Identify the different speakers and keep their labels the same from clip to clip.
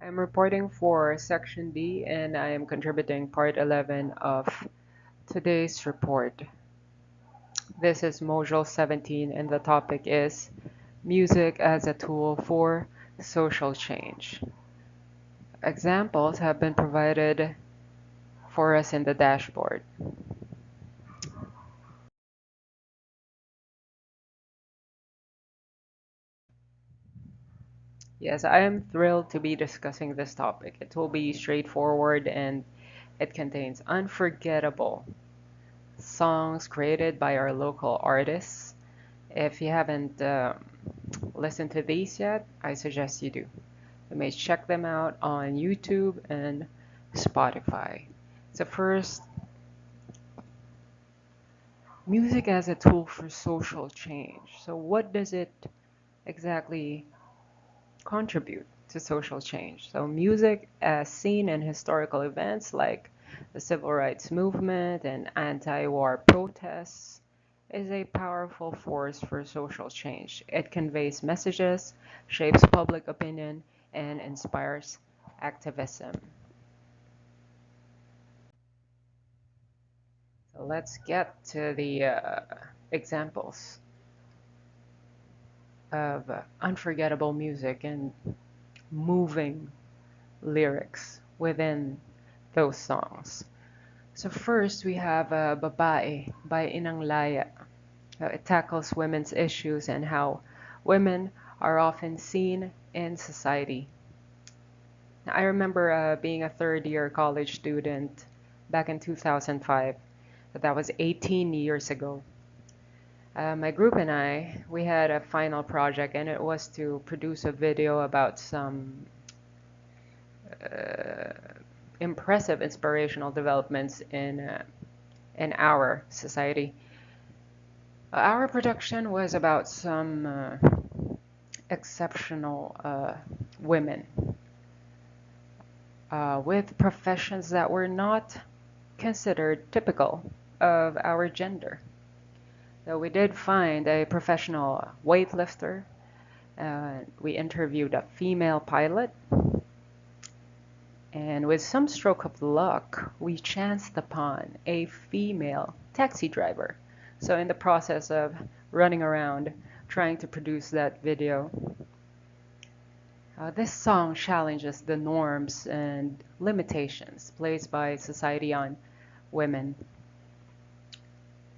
Speaker 1: I'm reporting for Section D and I am contributing part 11 of today's report. This is Module 17 and the topic is Music as a Tool for Social Change. Examples have been provided for us in the dashboard. Yes, I am thrilled to be discussing this topic. It will be straightforward and it contains unforgettable songs created by our local artists. If you haven't listened to these yet, I suggest you do. You may check them out on YouTube and Spotify. So first, music as a tool for social change. So what does it exactly contribute to social change? So music as seen in historical events like the civil rights movement and anti-war protests is a powerful force for social change. It conveys messages, shapes public opinion, and inspires activism. So let's get to the examples of unforgettable music and moving lyrics within those songs. So first we have Babae by Inang Laya. It tackles women's issues and how women are often seen in society. I remember being a third year college student back in 2005. That was 18 years ago. My group and we had a final project, and it was to produce a video about some uh, impressive inspirational developments in our society. Our production was about some exceptional women with professions that were not considered typical of our gender. So we did find a professional weightlifter. We interviewed a female pilot. And with some stroke of luck, we chanced upon a female taxi driver. So in the process of running around trying to produce that video, this song challenges the norms and limitations placed by society on women.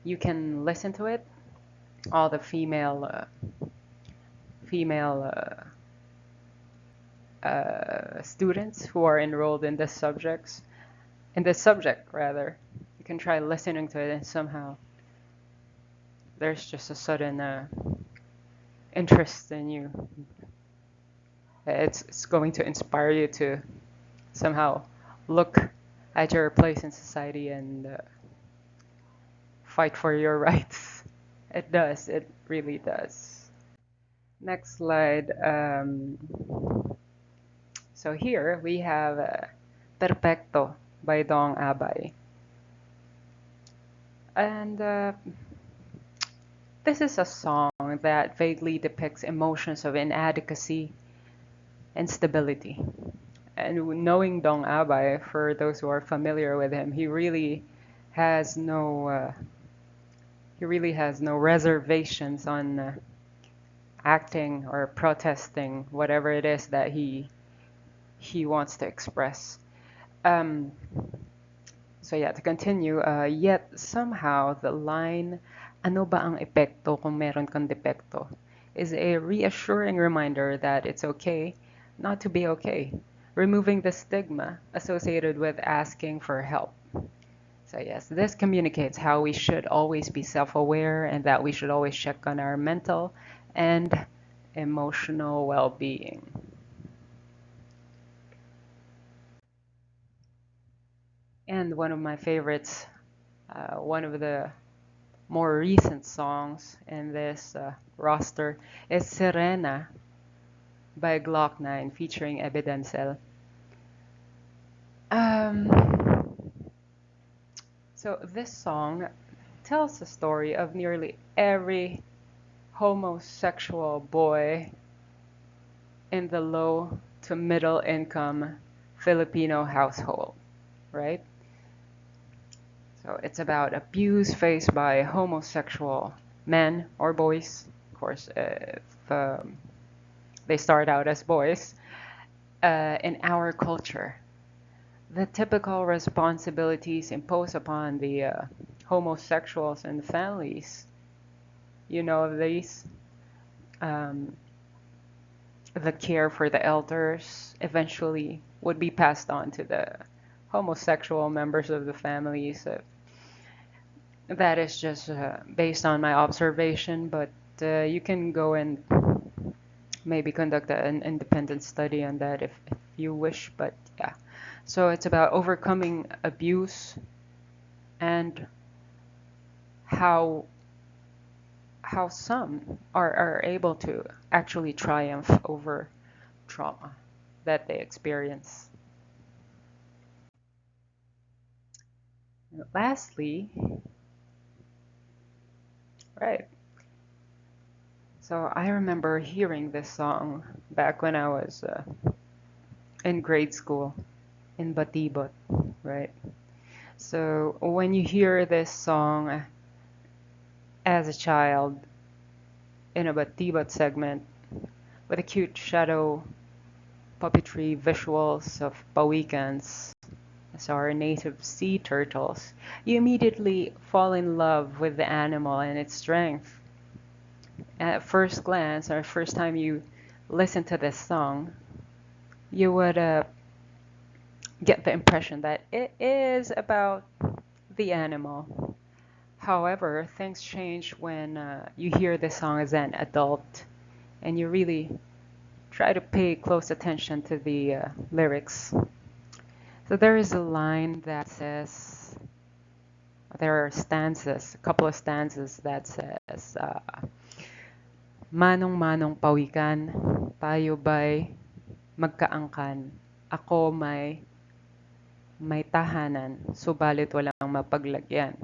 Speaker 1: You can listen to it. All the female students who are enrolled in this subject rather, you can try listening to it and somehow there's just a sudden interest in you. It's going to inspire you to somehow look at your place in society and fight for your rights. It does. It really does. Next slide. So here we have Perfecto by Dong Abay. And this is a song that vaguely depicts emotions of inadequacy and stability. And knowing Dong Abay, for those who are familiar with him, has no he really has no reservations on acting or protesting whatever it is that he wants to express. Um, so yeah, to continue, yet somehow the line, ano ba ang epekto kung meron kang depekto, is a reassuring reminder that it's okay not to be okay, removing the stigma associated with asking for help. So yes, this communicates how we should always be self-aware and that we should always check on our mental and emotional well-being. And one of my favorites, one of the more recent songs in this roster is Serena by Glock 9 featuring Evidencel. Um, so this song tells the story of nearly every homosexual boy in the low to middle income Filipino household, right? So it's about abuse faced by homosexual men or boys, of course, if they start out as boys, in our culture. The typical responsibilities imposed upon the homosexuals and families, you know of these. Um, the care for the elders eventually would be passed on to the homosexual members of the family. So that is just based on my observation, but you can go and maybe conduct an independent study on that if you wish. But yeah, so it's about overcoming abuse and how some are able to actually triumph over trauma that they experience. Lastly, right, so I remember hearing this song back when I was in grade school in Batibot, right? So when you hear this song as a child in a Batibot segment with a cute shadow puppetry visuals of pawikans as our native sea turtles, you immediately fall in love with the animal and its strength. At first glance, or first time you listen to this song, you would get the impression that it is about the animal. However, things change when you hear this song as an adult and you really try to pay close attention to the lyrics. So there is a line that says, there are stanzas, a couple of stanzas that says, Manong-manong pawikan, tayo ba'y magkaangkan? Ako may tahanan, subalit walang mapaglagyan.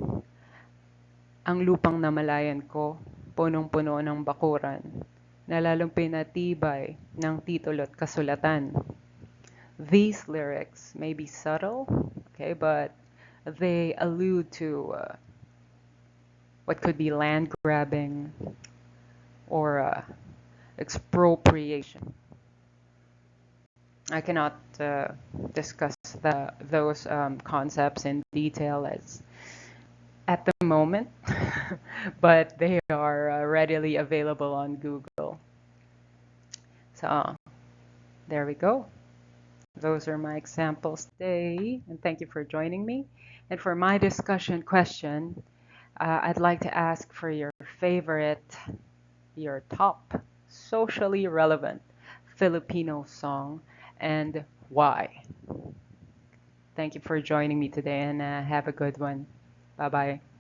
Speaker 1: Ang lupang namalayan ko, punong-puno ng bakuran, na lalong pinatibay ng titulo't kasulatan. These lyrics may be subtle, okay, but they allude to what could be land grabbing or expropriation. I cannot discuss those concepts in detail as at the moment, but they are readily available on Google. So there we go. Those are my examples today, and thank you for joining me. And for my discussion question, I'd like to ask for your favorite, your top socially relevant Filipino song and why. Thank you for joining me today and have a good one. Bye bye.